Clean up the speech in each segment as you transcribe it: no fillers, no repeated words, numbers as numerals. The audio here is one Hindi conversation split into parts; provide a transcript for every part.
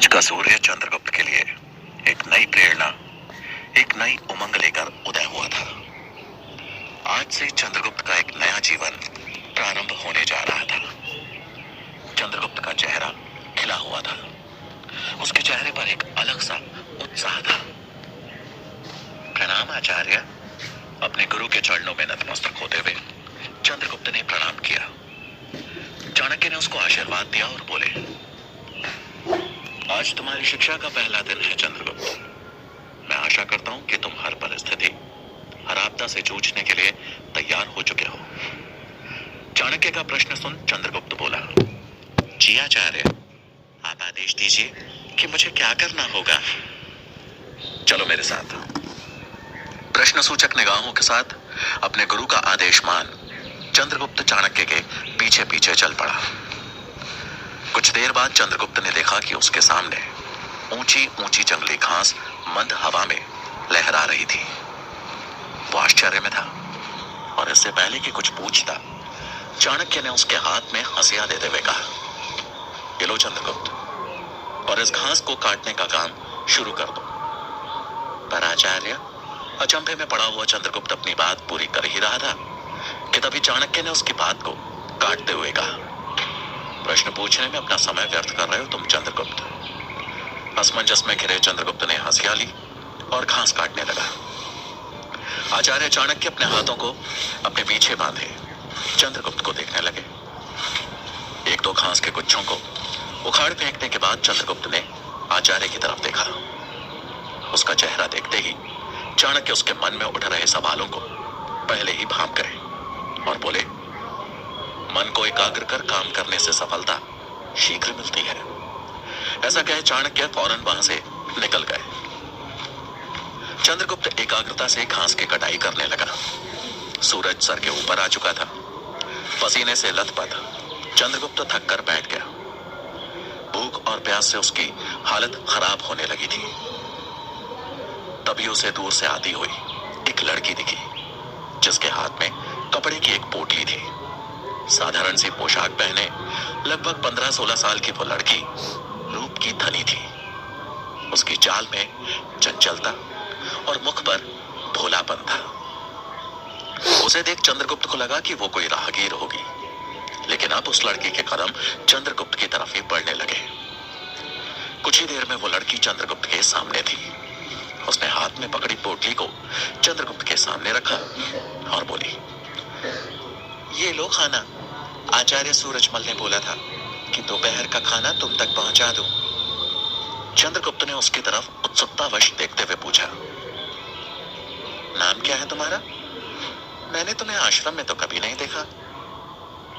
आज का सूर्य चंद्रगुप्त के लिए एक नई प्रेरणा, एक नई उमंग लेकर उदय हुआ था। आज से चंद्रगुप्त का एक नया जीवन प्रारंभ होने जा रहा था। चंद्रगुप्त का चेहरा खिला हुआ था। उसके चेहरे पर एक अलग सा उत्साह था। प्रणाम आचार्य। अपने गुरु के चरणों में नतमस्तक होते हुए चंद्रगुप्त ने प्रणाम किया। चाणक्य ने उसको आशीर्वाद दिया और बोले, आज तुम्हारी शिक्षा का पहला दिन है चंद्रगुप्त। मैं आशा करता हूं कि तुम हर परिस्थिति, हर आपदा से जूझने के लिए तैयार हो चुके हो। चाणक्य का प्रश्न सुन चंद्रगुप्त बोला, जी आचार्य, आप आदेश दीजिए कि मुझे क्या करना होगा। चलो मेरे साथ। प्रश्न सूचक निगाहों के साथ अपने गुरु का आदेश मान चंद्रगुप्त चाणक्य के पीछे पीछे चल पड़ा। कुछ देर बाद चंद्रगुप्त ने देखा कि उसके सामने ऊंची ऊंची जंगली घास मंद हवा में लहरा रही थी। वो आश्चर्य में था और इससे पहले कि कुछ पूछता, चाणक्य ने उसके हाथ में हंसिया देते हुए कहा, ये लो चंद्रगुप्त, और इस घास को काटने का काम शुरू कर दो। पर आचार्य, अचंभे में पड़ा हुआ चंद्रगुप्त अपनी बात पूरी कर ही रहा था कि तभी चाणक्य ने उसकी बात को काटते हुए कहा, प्रश्न पूछने में अपना समय व्यर्थ कर रहे हो तुम चंद्रगुप्त। असमंजस में घिरे चंद्रगुप्त ने हंसिया ली और घास काटने लगा। आचार्य चाणक्य अपने हाथों को अपने पीछे बांधे चंद्रगुप्त को देखने लगे। एक दो घास के गुच्छों को उखाड़ फेंकने के बाद चंद्रगुप्त ने आचार्य की तरफ देखा। उसका चेहरा देखते ही चाणक्य उसके मन में उठ रहे सवालों को पहले ही भांप गए और बोले, मन को एकाग्र कर काम करने से सफलता शीघ्र मिलती है। ऐसा कहे चाणक्य फौरन वहां से निकल गए। चंद्रगुप्त एकाग्रता से घास की कटाई करने लगा। सूरज सर के ऊपर आ चुका था। पसीने से लथपथ चंद्रगुप्त थक कर बैठ गया। भूख और प्यास से उसकी हालत खराब होने लगी थी। तभी उसे दूर से आती हुई एक लड़की दिखी, जिसके हाथ में कपड़े की एक पोटली थी। साधारण सी पोशाक पहने लगभग 15-16 साल की वो लड़की रूप की धनी थी। उसकी चाल में चंचलता और मुख पर भोलापन था। उसे देख चंद्रगुप्त को लगा कि वो कोई राहगीर होगी, लेकिन अब उस लड़की के कदम चंद्रगुप्त की तरफ ही बढ़ने लगे। कुछ ही देर में वो लड़की चंद्रगुप्त के सामने थी। उसने हाथ में पकड़ी पोटली को चंद्रगुप्त के सामने रखा और बोली, ये लो खाना। आचार्य सूरजमल ने बोला था कि दोपहर का खाना तुम तक पहुंचा दूं। चंद्रगुप्त ने उसकी तरफ उत्सुकतावश देखते हुए पूछा, नाम क्या है तुम्हारा? मैंने तुम्हें आश्रम में तो कभी नहीं देखा।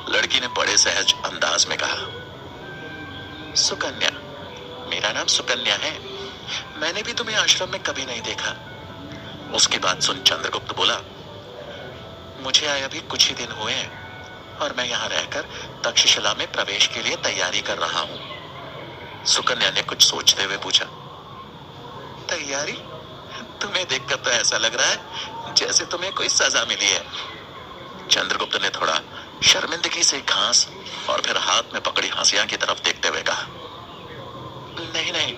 लड़की ने बड़े सहज अंदाज में कहा, सुकन्या। मेरा नाम सुकन्या है। मैंने भी तुम्हें आश्रम में कभी नहीं देखा। उसकी बात सुन चंद्रगुप्त बोला, मुझे आए अभी कुछ ही दिन हुए हैं और मैं यहाँ रहकर तक्षशिला में प्रवेश के लिए तैयारी कर रहा हूँ। सुकन्या ने कुछ सोचते हुए पूछा, तैयारी? तुम्हें देखकर तो ऐसा लग रहा है जैसे तुम्हें कोई सजा मिली है। चंद्रगुप्त ने थोड़ा शर्मिंदगी से घास और फिर हाथ में पकड़ी हंसिया की तरफ देखते हुए कहा, नहीं नहीं,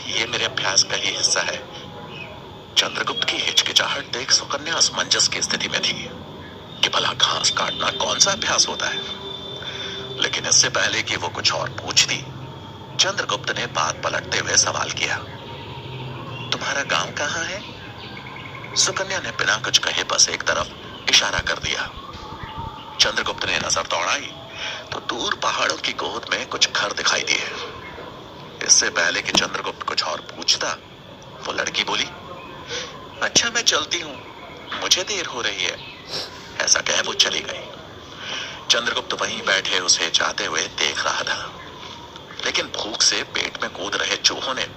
ये मेरे अभ्यास का ही हिस्सा है। चंद्रगुप्त की हिचकिचाहट देख सुकन्या असमंजस की स्थिति में थी कि भला घास काटना कौन सा अभ्यास होता है। लेकिन इससे पहले कि वो कुछ और पूछती, चंद्रगुप्त ने बात पलटते हुए सवाल किया, तुम्हारा गांव कहाँ है? सुकन्या ने बिना कुछ कहे बस एक तरफ इशारा कर दिया। चंद्रगुप्त ने नजर दौड़ाई तो दूर पहाड़ों की गोद में कुछ घर दिखाई दिए। इससे पहले कि चंद्रगुप्त कुछ और पूछता, वो लड़की बोली, अच्छा मैं चलती हूँ, मुझे देर हो रही है। ऐसा कह वो चली गई। चंद्रगुप्त वहीं बैठे उसे जाते हुए देख रहा था, लेकिन भूख से पेट में कूद रहे चूहों ने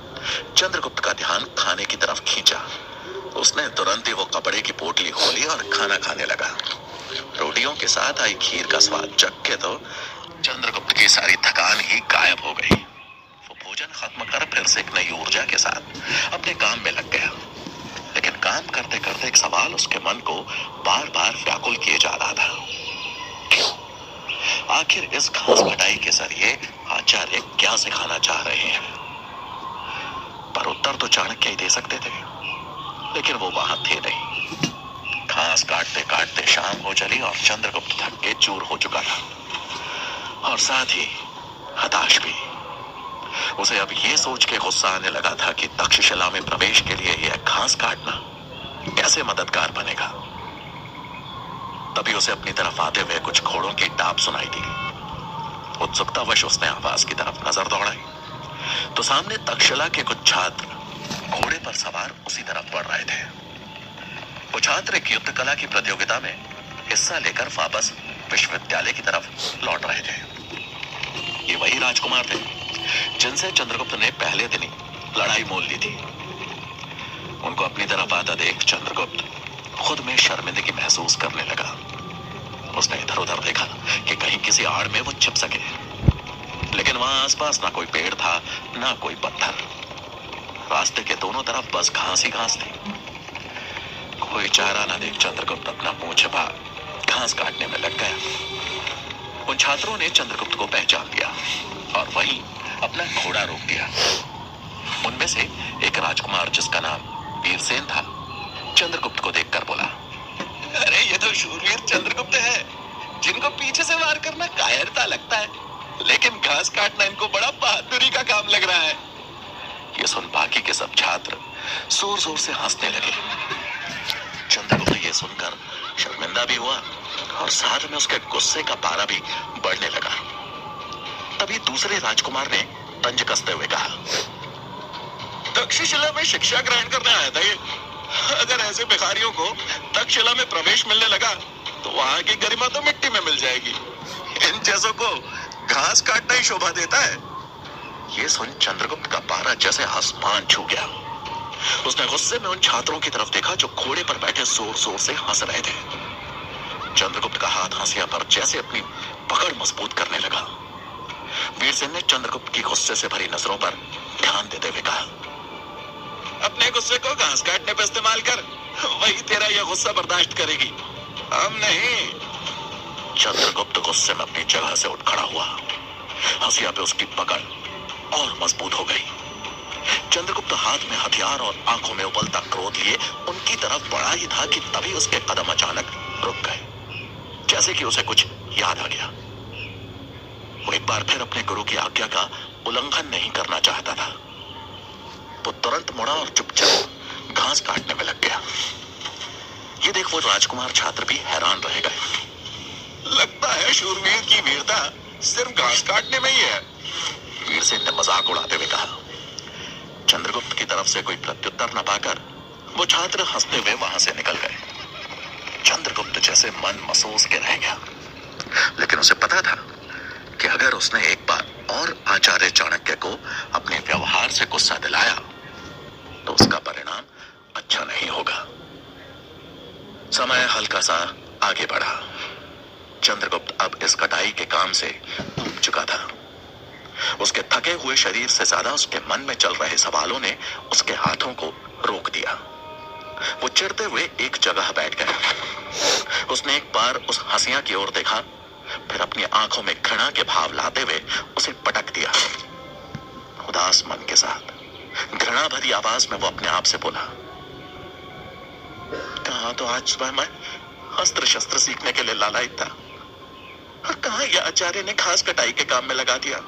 चंद्रगुप्त का ध्यान खाने की तरफ खींचा। उसने तुरंत ही वो कपड़े की पोटली खोली और खाना खाने लगा। रोटियों के साथ आई खीर का स्वाद चख के तो चंद्रगुप्त की सारी थकान ही गायब हो गई। वो भोजन खत्म कर फिर से एक नई ऊर्जा के साथ अपने काम में लग गया। लेकिन काम करते करते एक सवाल उसके मन को बार बार व्याकुल किए जा रहा था, क्यों? आखिर इस घास कटाई के जरिए आचार्य क्या सिखाना चाह रहे हैं? उत्तर तो चाणक्य ही दे सकते थे, लेकिन वो वहां थे नहीं। घास काटते काटते शाम हो चली और चंद्रगुप्त थक के चूर हो चुका था, और साथ ही हताश भी। उसे अब ये सोच के गुस्सा आने लगा था कि तक्षशिला में प्रवेश के लिए यह घास काटना कैसे मददगार बनेगा। तभी उसे अपनी तरफ आते हुए कुछ घोड़ों की टाप सुनाई दी। उत्सुकतावश उसने आवाज की तरफ नजर दौड़ाई तो सामने तक्षशिला के कुछ छात्र घोड़े पर सवार उसी तरफ बढ़ रहे थे। वो छात्र एक युद्ध कला की प्रतियोगिता में हिस्सा लेकर वापस विश्वविद्यालय की तरफ लौट रहे थे। ये वही राजकुमार थे जिनसे चंद्रगुप्त ने पहले दिन ही लड़ाई मोल ली थी। उनको अपनी तरफ आता देख चंद्रगुप्त खुद में शर्मिंदगी महसूस करने लगा। उसने इधर उधर देखा कि कहीं किसी आड़ में वो छिप सके, लेकिन वहां आसपास ना कोई पेड़ था ना कोई पत्थर। रास्ते के दोनों तरफ बस घास ही घास थी। कोई चारा ना देख चंद्रगुप्त अपना मुंह छिपा घास काटने में लग गया। उन छात्रों ने चंद्रगुप्त को पहचान लिया और वहीं अपना घोड़ा रोक दिया। उनमें से एक राजकुमार जिसका नाम वीरसेन था, चंद्रगुप्त को देखकर बोला, अरे ये तो शूरवीर चंद्रगुप्त है, जिनको पीछे से वार करना कायरता लगता है, लेकिन घास काटना इनको बड़ा बहादुरी का काम लग रहा है। ये सुन बाकी के सब छात्र जोर जोर से हंसने लगे। चंद्रगुप्त ये सुनकर शर्मिंदा भी हुआ और साथ में उसके गुस्से का पारा भी बढ़ने लगा। तभी दूसरे राजकुमार ने तंज कसते हुए कहा, तक्षशिला में शिक्षा ग्रहण करने आया था ये। अगर ऐसे भिखारियों को तक्षशिला में प्रवेश मिलने लगा तो वहां की गरिमा तो मिट्टी में मिल जाएगी। इन जैसों को घास काटना ही शोभा देता है। ये सुन चंद्रगुप्त का पारा जैसे आसमान छू गया। उसने गुस्से में उन छात्रों की तरफ देखा जो घोड़े पर बैठे जोर जोर से हंस रहे थे। चंद्रगुप्त का हाथ हंसिया पर जैसे अपनी पकड़ मजबूत करने लगा। वीरसेन ने चंद्रगुप्त की गुस्से से भरी नजरों पर ध्यान देते हुए कहा, अपने गुस्से को घास काटने पर इस्तेमाल कर, वही तेरा यह गुस्सा बर्दाश्त करेगी, हम नहीं। चंद्रगुप्त गुस्से में अपनी जगह से उठ खड़ा हुआ। हंसिया पे उसकी पकड़ और मजबूत हो गई। चंद्रगुप्त हाथ में हथियार और आंखों में उबलता क्रोध लिए उनकी तरफ बढ़ा ही था कि तभी उसके कदम अचानक रुक गए, जैसे कि उसे कुछ याद आ गया। वो एक बार फिर अपने गुरु की आज्ञा का उल्लंघन नहीं करना चाहता था। वो तुरंत मुड़ा और चुपचाप घास काटने में लग गया। ये देख वो राजकुमार छात्र भी हैरान रह गए। लगता है शूरवीर की वीरता सिर्फ घास काटने में ही है, वीरसेन ने मजाक उड़ाते हुए कहा। चंद्रगुप्त की तरफ से कोई प्रत्युत्तर न पाकर वो छात्र हंसते हुए वहां से निकल गए। चंद्रगुप्त जैसे मन मसोस के रह गया, लेकिन उसे पता था कि अगर उसने एक बार और आचार्य चाणक्य को अपने व्यवहार से गुस्सा दिलाया तो उसका परिणाम अच्छा नहीं होगा। समय हल्का सा आगे बढ़ा। चंद्रगुप्त अब इस कटाई के काम से ऊब चुका था। उसके थके हुए शरीर से ज्यादा उसके मन में चल रहे सवालों ने उसके हाथों को रोक दिया। वो चिढ़ते हुए एक जगह बैठ गया। उसने एक बार उस हंसिया की ओर देखा, फिर अपनी आंखों में घृणा के भाव लाते हुए उसे पटक दिया। उदास मन के साथ घृणा भरी आवाज में वो अपने आप से बोला, कहा तो आज सुबह मैं अस्त्र शस्त्र सीखने के लिए लालायित था, और कहा यह आचार्य ने घास कटाई के काम में लगा दिया।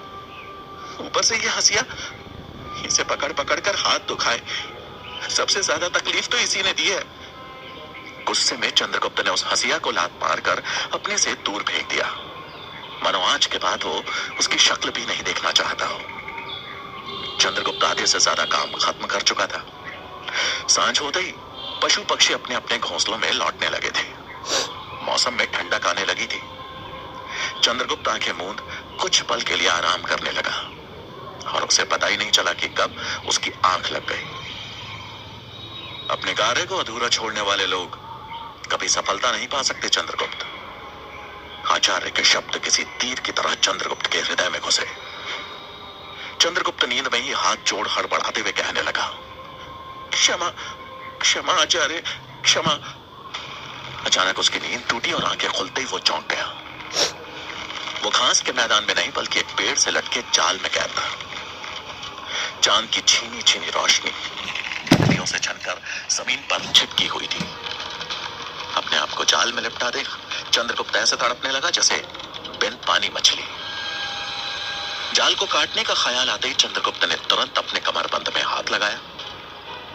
ऊपर से यह हंसिया, इसे पकड़ पकड़ कर हाथ दुखाए। सबसे ज्यादा तकलीफ तो इसी ने दी है। गुस्से में चंद्रगुप्त ने उस हंसिया को लात मारकर अपने से दूर फेंक दिया, मानो आज के बाद वो उसकी शक्ल भी नहीं देखना चाहता हो। चंद्रगुप्त आधे से ज्यादा काम खत्म कर चुका था। सांझ होते ही पशु पक्षी अपने अपने घोंसलों में लौटने लगे थे। मौसम में ठंडक आने लगी थी। चंद्रगुप्त आंखें मूंद कुछ पल के लिए आराम करने लगा, और उसे पता ही नहीं चला कि कब उसकी आंख लग गई। अपने कार्य को अधूरा छोड़ने वाले लोग कभी सफलता नहीं पा सकते चंद्रगुप्त। आचार्य के शब्द किसी तीर की तरह चंद्रगुप्त के हृदय में घुसे। चंद्रगुप्त नींद में ही हाथ जोड़ हड़बड़ाते हुए कहने लगा, क्षमा क्षमा आचार्य, क्षमा। अचानक उसकी नींद टूटी और आंखें खुलते ही वो चौंक गया। वो घास के मैदान में नहीं बल्कि एक पेड़ से लटके जाल में कैद था। चांद की छीनी छीनी रोशनी तितलियों से छनकर जमीन पर छिटकी हुई थी। अपने आप को जाल में लिपटा देख चंद्रगुप्त ऐसे तड़पने लगा जैसे बिन पानी मछली। जाल को काटने का ख्याल आते ही चंद्रगुप्त ने तुरंत अपने कमरबंद में हाथ लगाया,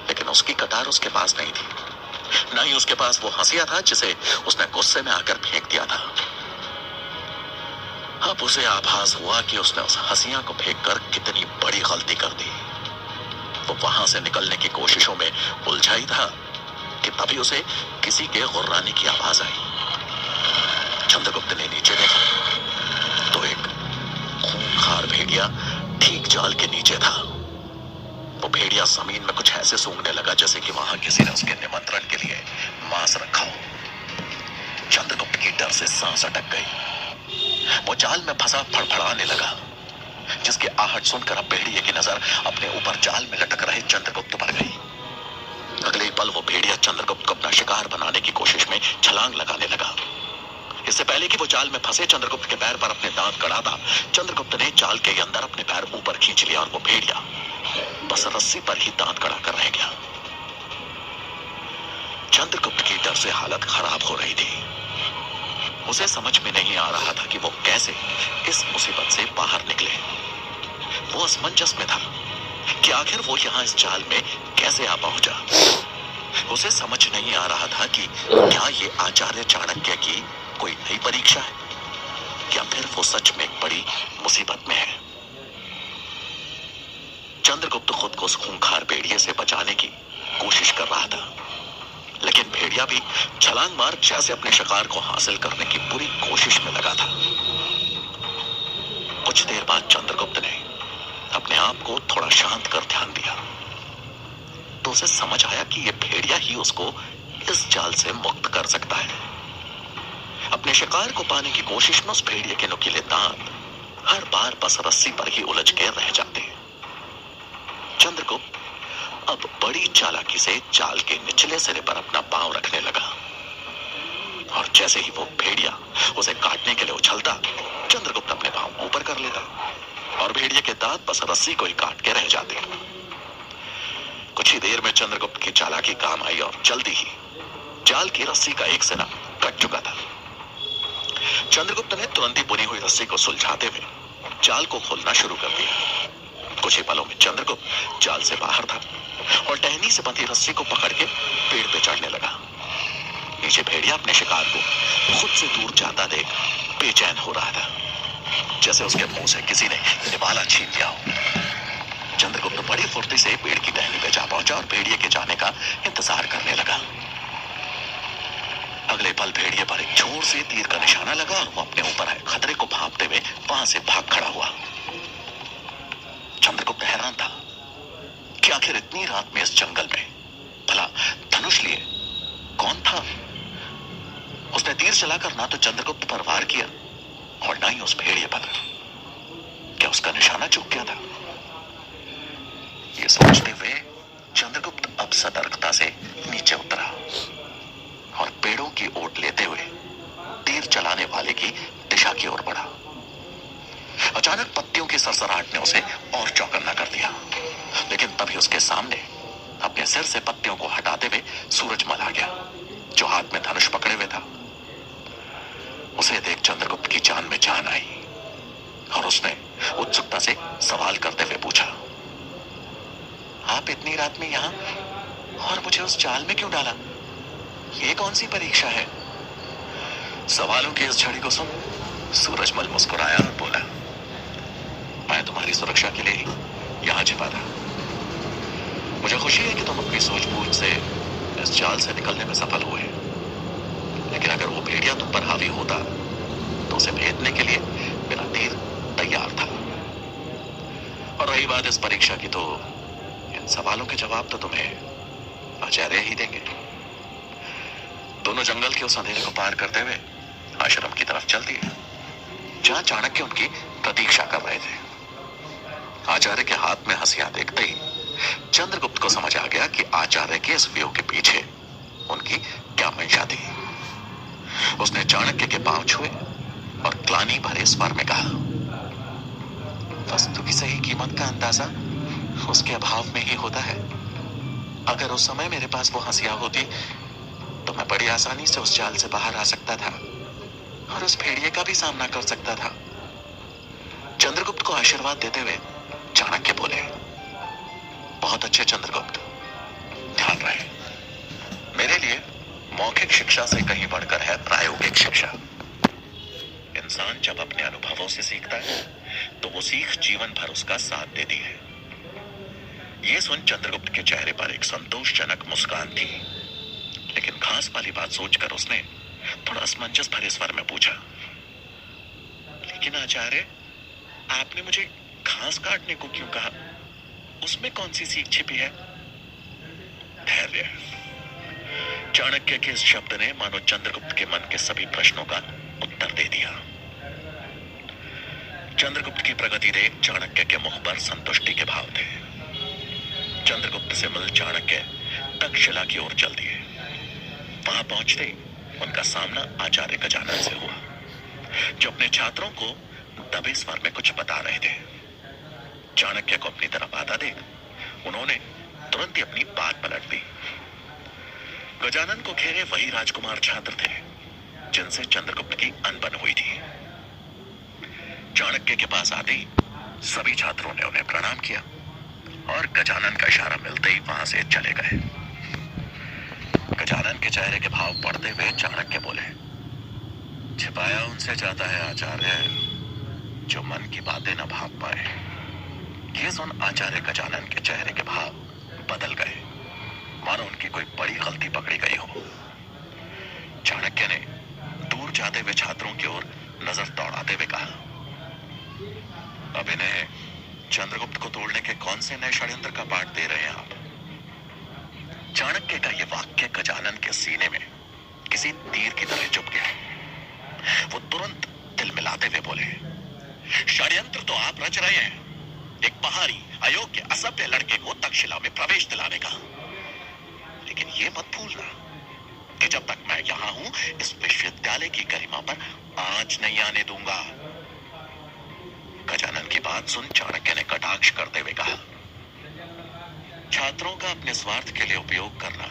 लेकिन उसकी कटार उसके पास नहीं थी। न ही उसके पास वो हंसिया था जिसे उसने गुस्से में आकर फेंक दिया था। अब उसे आभास हुआ कि उसने उस हंसिया को फेंककर कितनी बड़ी गलती कर दी। वो वहां से निकलने की कोशिशों में उलझा ही था कि तभी उसे किसी के गुर्राने की आवाज आई। चंद्रगुप्त ने नीचे देखा तो एक खूंखार भेड़िया ठीक जाल के नीचे था। वो भेड़िया जमीन में कुछ ऐसे सूंघने लगा जैसे कि वहां किसी ने उसके निमंत्रण के लिए मांस रखा हो। चंद्रगुप्त की डर से सांस अटक गई। वो जाल में फंसा फड़फड़ाने लगा, जिसकी आहट सुनकर अब भेड़िए की नजर अपने ऊपर जाल में लटक रहे चंद्रगुप्त पर गई। अगले पल वो भेड़िया चंद्रगुप्त को अपना शिकार बनाने की कोशिश में छलांग लगाने लगा। इससे पहले कि वो जाल में फंसे चंद्रगुप्त के पैर पर अपने दांत गड़ाता, चंद्रगुप्त ने जाल के अंदर अपने पैर ऊपर खींच लिया और वो भेड़िया बस रस्सी पर ही दांत गड़ाकर रह गया। चंद्रगुप्त की डर से हालत खराब हो रही थी। उसे समझ में नहीं आ रहा था कि वो कैसे इस मुसीबत से बाहर निकले। वो असमंजस में था कि आखिर वो यहाँ इस जाल में कैसे आ पहुंचा। उसे समझ नहीं आ रहा था कि क्या ये आचार्य चाणक्य की कोई नई परीक्षा है, क्या फिर वो सच में एक बड़ी मुसीबत में है। चंद्रगुप्त खुद को उस खूंखार भेड़िए से बचाने की कोशिश कर रहा था, लेकिन भेड़िया भी छलांग मार जैसे अपने शिकार को हासिल करने की पूरी कोशिश में लगा था। कुछ देर बाद चंद्रगुप्त ने अपने आप को थोड़ा शांत कर ध्यान दिया तो उसे समझ आया कि यह भेड़िया ही उसको इस जाल से मुक्त कर सकता है। अपने शिकार को पाने की कोशिश में उस भेड़िए के नुकीले दांत हर बार बस रस्सी पर ही उलझ के रह जाते। चंद्रगुप्त अब बड़ी चालाकी से जाल के निचले सिरे पर अपना पांव रखने लगा और जैसे ही वो भेड़िया उसे काटने के लिए उछलता, चंद्रगुप्त अपने पांव ऊपर कर लेता और भेड़िए के दांत बस रस्सी को ही काट के रह जाते। कुछ ही देर में चंद्रगुप्त की चालाकी काम आई और जल्दी ही जाल की रस्सी का एक सिरा कट चुका था। चंद्रगुप्त ने तुरंत ही बुनी हुई रस्सी को सुलझाते हुए जाल को खोलना शुरू कर दिया। कुछ ही पलों में चंद्रगुप्त जाल से बाहर था और टहनी से बंधी रस्सी को पकड़ के पेड़ पे चढ़ने लगा। नीचे भेड़िया अपने शिकार को खुद से दूर जाता देख बेचैन हो रहा था, जैसे उसके मुंह से किसी ने निवाला छीन लिया हो। चंद्रगुप्त बड़ी फुर्ती से पेड़ की टहनी पे जा पहुंचा और भेड़िए के जाने का इंतजार करने लगा। अगले पल भेड़िए पर एक जोर से तीर का निशाना लगा और वो अपने ऊपर आए खतरे को भांपते हुए वहां से भाग खड़ा हुआ। चंद्रगुप्त हैरान था कि आखिर इतनी रात में इस जंगल में भला धनुष लिए कौन था। उसने तीर चलाकर ना तो चंद्रगुप्त पर वार किया और ना ही उस भेड़िए पर। क्या उसका निशाना चूक गया था? ये सोचते हुए चंद्रगुप्त अब सतर्कता से नीचे उतरा और पेड़ों की ओट लेते हुए तीर चलाने वाले की दिशा की ओर बढ़ा। अचानक पत्तियों की सरसराहट ने उसे और चौकन्ना कर दिया, लेकिन तभी उसके सामने अपने सिर से पत्तियों को हटाते हुए सूरजमल आ गया, जो हाथ में धनुष पकड़े हुए था। उसे देख चंद्रगुप्त की जान में जान आई और उसने उत्सुकता से सवाल करते हुए पूछा, आप इतनी रात में यहां और मुझे उस जाल में क्यों डाला? ये कौन सी परीक्षा है? सवालों की इस झड़ी को सुन सूरजमल मुस्कुराया और बोला, मैं तुम्हारी सुरक्षा के लिए ही यहां छिपा था। मुझे खुशी है कि तुम अपनी सूझबूझ से इस जाल से निकलने में सफल हुए, लेकिन अगर वो भेड़िया तुम पर हावी होता तो उसे भेदने के लिए मेरा तीर तैयार था। और रही बात इस परीक्षा की, तो इन सवालों के जवाब तो तुम्हें आचार्य ही देंगे। दोनों जंगल के उस अंधेरे को पार करते हुए आश्रम की तरफ चल दिए, जहां चाणक्य उनकी प्रतीक्षा कर रहे थे। आचार्य के हाथ में हंसियां देखते ही चंद्रगुप्त को समझ आ गया कि आचार्य के इस व्यू के पीछे उनकी क्या मंशा थी। उसने चाणक्य के पांव छुए और ग्लानि भरे स्वर में कहा, वस्तु की सही कीमत का अंदाजा उसके अभाव में ही होता है। अगर उस समय मेरे पास वो हंसिया होती तो मैं बड़ी आसानी से उस जाल से बाहर आ सकता था और उस भेड़िए का भी सामना कर सकता था। चंद्रगुप्त को आशीर्वाद देते हुए चाणक्य बोले, बहुत अच्छे चंद्रगुप्त, ध्यान रहे, मेरे लिए मौखिक शिक्षा से कहीं बढ़कर है प्रायोगिक शिक्षा। इंसान जब अपने अनुभवों से सीखता है तो वो सीख जीवन भर उसका साथ देती है। ये सुन चंद्रगुप्त के चेहरे पर एक संतोषजनक मुस्कान थी, लेकिन घास वाली बात सोचकर उसने थोड़ा असमंजस भरे स्वर में पूछा, लेकिन आचार्य, आपने मुझे घास काटने को क्यों कहा? उसमें कौन सी सीख छिपी है? धैर्य। चाणक्य के इस शब्द ने मानो चंद्रगुप्त के मन के सभी प्रश्नों का उत्तर दे दिया। चंद्रगुप्त की प्रगति देख चाणक्य के मुख पर संतुष्टि के भाव थे। चंद्रगुप्त से मिल चाणक्य तक्षशिला की ओर चल दिए। वहां पहुंचते उनका सामना आचार्य गजानन से हुआ, जो अपने छात्रों को दबे स्वर में कुछ बता रहे थे। चाणक्य को अपनी तरफ आता देख उन्होंने तुरंत ही अपनी बात पलट दी। गजानन को घेरे वही राजकुमार छात्र थे जिनसे चंद्रगुप्त की अनबन हुई थी। चाणक्य के पास आते ही सभी छात्रों ने उन्हें प्रणाम किया और गजानन का इशारा मिलते ही वहां से चले गए। गजानन के चेहरे के भाव पढ़ते हुए चाणक्य बोले, छिपाया उनसे जाता है आचार्य जो मन की बातें न भाग पाए। ये सुन आचार्य गजानन के चेहरे के भाव बदल गए, मानो उनकी कोई बड़ी गलती पकड़ी गई हो। चाणक्य ने दूर जाते हुए छात्रों की ओर नजर दौड़ाते हुए कहा, अब इन्हें चंद्रगुप्त को तोड़ने के कौन से नए षड्यंत्र का पाठ दे रहे हैं आप? चाणक्य का यह वाक्य गजानन के सीने में किसी तीर की तरह चुभ गया। वो तुरंत दिल मिलाते हुए बोले, षड्यंत्र तो आप रच रहे हैं, एक पहाड़ी अयोग्य असभ्य लड़के को तक्षशिला में प्रवेश दिलाने का। लेकिन ये मत भूलना कि जब तक मैं यहां हूं इस विश्वविद्यालय की गरिमा पर आंच नहीं आने दूंगा। गजानन की बात सुन चाणक्य ने कटाक्ष करते हुए कहा, छात्रों का अपने स्वार्थ के लिए उपयोग करना,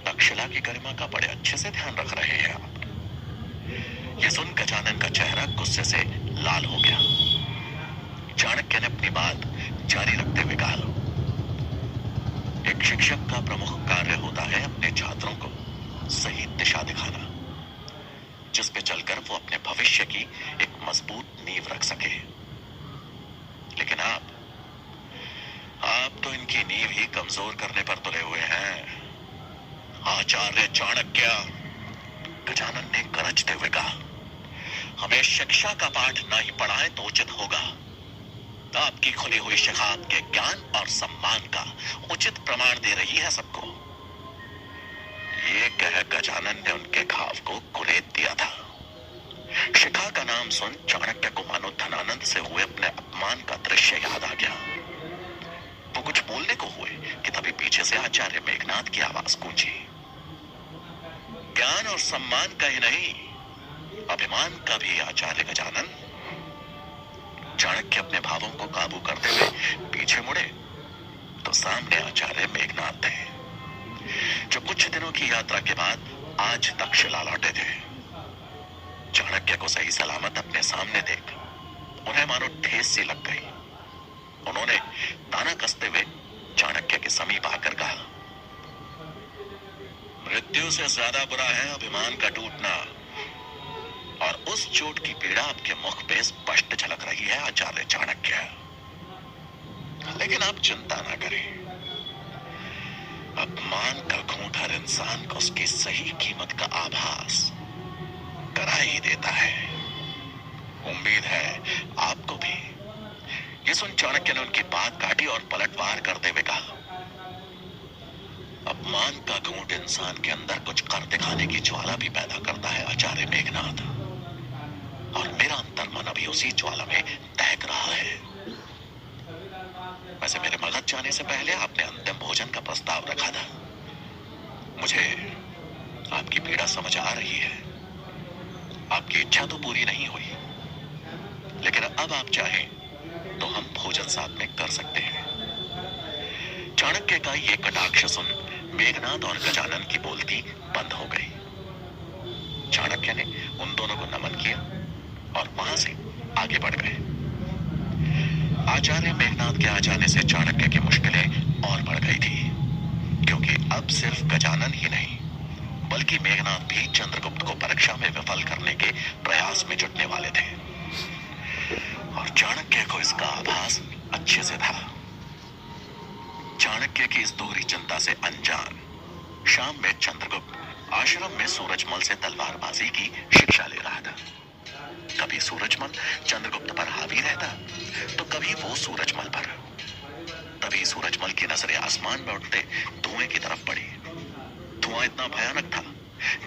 तक्षशिला की गरिमा का बड़े अच्छे से ध्यान रख रहे हैं आप। यह सुन गजानन का चेहरा गुस्से से लाल हो गया। चाणक्य ने अपनी बात जारी रखते हुए कहा, एक शिक्षक का प्रमुख कार्य होता है अपने छात्रों को सही दिशा दिखाना, जिस पे चलकर वो अपने भविष्य की एक मजबूत नींव रख सके। लेकिन आप तो इनकी नींव ही कमजोर करने पर तुले हुए हैं आचार्य चाणक्य। गजानन ने गरजते हुए कहा, हमें शिक्षा का पाठ न ही पढ़ाएं तो उचित होगा। आपकी खुली हुई शिक्षा आपके ज्ञान और सम्मान का उचित प्रमाण दे रही है सबको। ये कह गजानन ने उनके घाव को कुरेद दिया था। शिखा का नाम सुन चाणक्य को मानो धनानंद से हुए अपने अपमान का दृश्य याद आ गया। वो कुछ बोलने को हुए कि तभी पीछे से आचार्य मेघनाद की आवाज गूंजी, ज्ञान और सम्मान का ही नहीं, अभिमान का भी आचार्य गजानन। चाणक्य अपने भावों को काबू करते हुए पीछे मुड़े तो सामने आचार्य मेघनाद थे, जो कुछ दिनों की यात्रा के बाद आज तक्षशिला लौटे थे। चाणक्य को सही सलामत अपने सामने देख उन्हें मानो ठेस सी लग गई। उन्होंने ताना कसते हुए चाणक्य के समीप आकर कहा, मृत्यु से ज्यादा बुरा है अभिमान का टूटना, और उस चोट की पीड़ा आपके मुख पे स्पष्ट झलक रही है आचार्य चाणक्य। लेकिन आप चिंता ना करें, अपमान का घूंट हर इंसान को उसकी सही कीमत का आभास करा ही देता है। उम्मीद है आपको भी। ये सुन चाणक्य ने उनकी बात काटी और पलटवार करते हुए कहा, अपमान का घूंट इंसान के अंदर कुछ कर दिखाने की ज्वाला भी पैदा करता है आचार्य मेघनाद, और मेरा अंतर्मन अभी उसी ज्वाला में दहक रहा है। वैसे मेरे मगध जाने से पहले आपने अंतिम भोजन का प्रस्ताव रखा था। मुझे आपकी पीड़ा समझ आ रही है। आपकी इच्छा तो पूरी नहीं हुई, लेकिन अब आप चाहें तो हम भोजन साथ में कर सकते हैं। चाणक्य का ये कटाक्ष सुन मेघनाद और गजानन की बोलती बंद हो गई। चाणक्य ने उन दोनों को नमन किया और वहां से आगे बढ़ गए। आचार्य मेघनाद के आ जाने से चाणक्य की मुश्किलें और बढ़ गई थी, क्योंकि अब सिर्फ गजानन ही नहीं बल्कि मेघनाद भी चंद्रगुप्त को परीक्षा में विफल करने के प्रयास में जुटने वाले थे, और चाणक्य को इसका आभास अच्छे से था। चाणक्य की इस दोहरी चिंता से अनजान शाम में चंद्रगुप्त आश्रम में सूरजमल से तलवारबाजी की शिक्षा ले रहा था। कभी सूरजमल चंद्रगुप्त पर हावी रहता तो कभी वो सूरजमल पर। तभी सूरजमल की नजरें आसमान में उठते धुएं की तरफ पड़ी। धुआं इतना भयानक था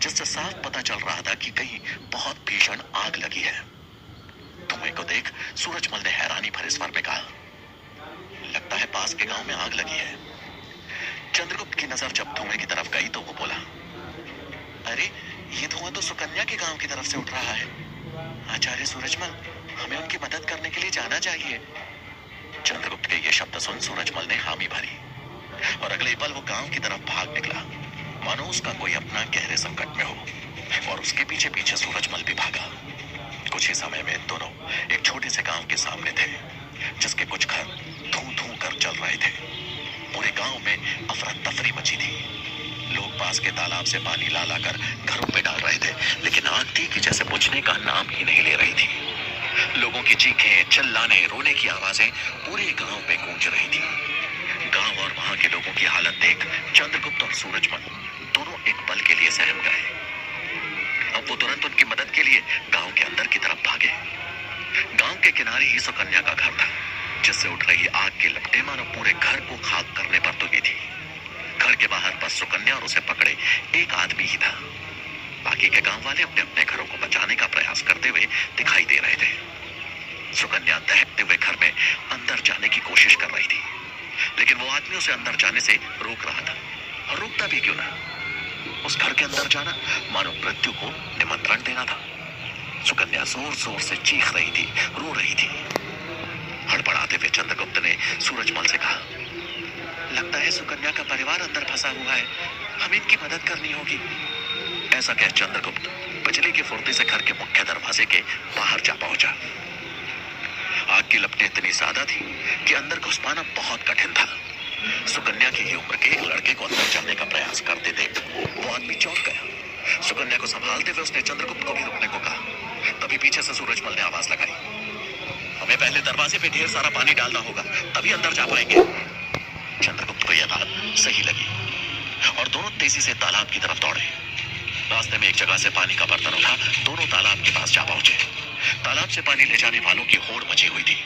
जिससे साफ पता चल रहा था कि कहीं बहुत भीषण आग लगी है। धुएं को देख सूरजमल ने हैरानी भरे स्वर में कहा, लगता है पास के गांव में आग लगी है। चंद्रगुप्त की नजर जब धुएं की तरफ गई तो वो बोला, अरे ये धुआं तो सुकन्या के गांव की तरफ से उठ रहा है। आचार्य सूरजमल, हमें उनकी मदद करने के लिए जाना चाहिए। चंद्रगुप्त के ये शब्द सुन सूरजमल ने हामी भरी और अगले पल वो गांव की तरफ भाग निकला, मानो उसका कोई अपना गहरे संकट में हो, और उसके पीछे पीछे सूरजमल भी भागा। कुछ ही समय में दोनों एक छोटे से गांव के सामने थे, जिसके कुछ घर धू धू कर जल रहे थे। पूरे गांव में अफरा तफरी मची थी। लोग पास के तालाब से पानी ला लाकर घरों पे डाल रहे थे, लेकिन आग थी कि जैसे बुझने का नाम ही नहीं ले रही थी। लोगों की चीखें, चिल्लाने, रोने की आवाजें पूरे गांव पे गूंज रही थी। गांव और वहां के लोगों की हालत देख चंद्रगुप्त और सूरजमल दोनों एक पल के लिए सहम गए। अब वो तुरंत उनकी मदद के लिए गांव के अंदर की तरफ भागे। गांव के किनारे ही सुकन्या का घर था, जिससे उठ रही आग की लपटें मानो पूरे घर को खाक करने पर तुली थी। घर के बाहर बस सुकन्या और उसे पकड़े एक आदमी ही था। बाकी के गांव वाले अपने अपने घरों को बचाने का प्रयास करते हुए दिखाई दे रहे थे। सुकन्या दहकते हुए घर में अंदर जाने की कोशिश कर रही थी, लेकिन वो आदमी उसे अंदर जाने से रोक रहा था। और रोकता भी क्यों ना, उस घर के अंदर जाना मानो मृत्यु को निमंत्रण देना था। सुकन्या जोर जोर से चीख रही थी, रो रही थी। हड़बड़ाते हुए चंद्रगुप्त ने सूरजमल से कहा, लगता है सुकन्या का परिवार अंदर फंसा हुआ है, हमें इनकी मदद करनी होगी। ऐसा कह चंद्रगुप्त बिजली की फुर्ती से घर के मुख्य दरवाजे के बाहर जा पहुंचा। आग की लपटें इतनी ज्यादा थी कि अंदर घुस पाना बहुत कठिन था। सुकन्या की ही उम्र के एक लड़के को अंदर जाने का प्रयास करते देख वो आदमी चौंक गया। सुकन्या को संभालते हुए उसने चंद्रगुप्त को भी रुकने को कहा। तभी पीछे से सूरजमल ने आवाज लगाई, हमें पहले दरवाजे पे ढेर सारा पानी डालना होगा, तभी अंदर जा पाएंगे। चंद्रगुप्त को यह बात सही लगी और दोनों तेजी से तालाब की तरफ दौड़े। रास्ते में एक जगह से पानी का बर्तन उठा दोनों तालाब के पास जा पहुंचे। तालाब से पानी ले जाने वालों की होड़ मची हुई थी।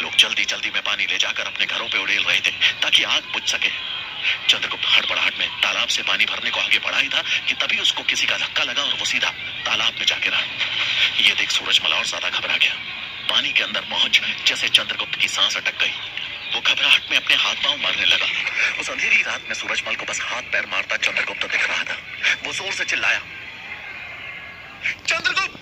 लोग जल्दी जल्दी में पानी ले जाकर अपने घरों पे उड़ेल रहे थे ताकि आग बुझ सके। चंद्रगुप्त हड़बड़ाहट में तालाब से पानी भरने को आगे बढ़ा ही था कि तभी उसको किसी का धक्का लगा और वो सीधा तालाब में जा गिरा। ये देख सूरजमल और ज्यादा घबरा गया। पानी के अंदर पहुंच जैसे चंद्रगुप्त की सांस अटक गई। वो घबराहट में अपने हाथ पांव मारने लगा। उस अंधेरी रात में सूरजमल को बस हाथ पैर मारता चंद्रगुप्त दिख रहा था। वो जोर से चिल्लाया, चंद्रगुप्त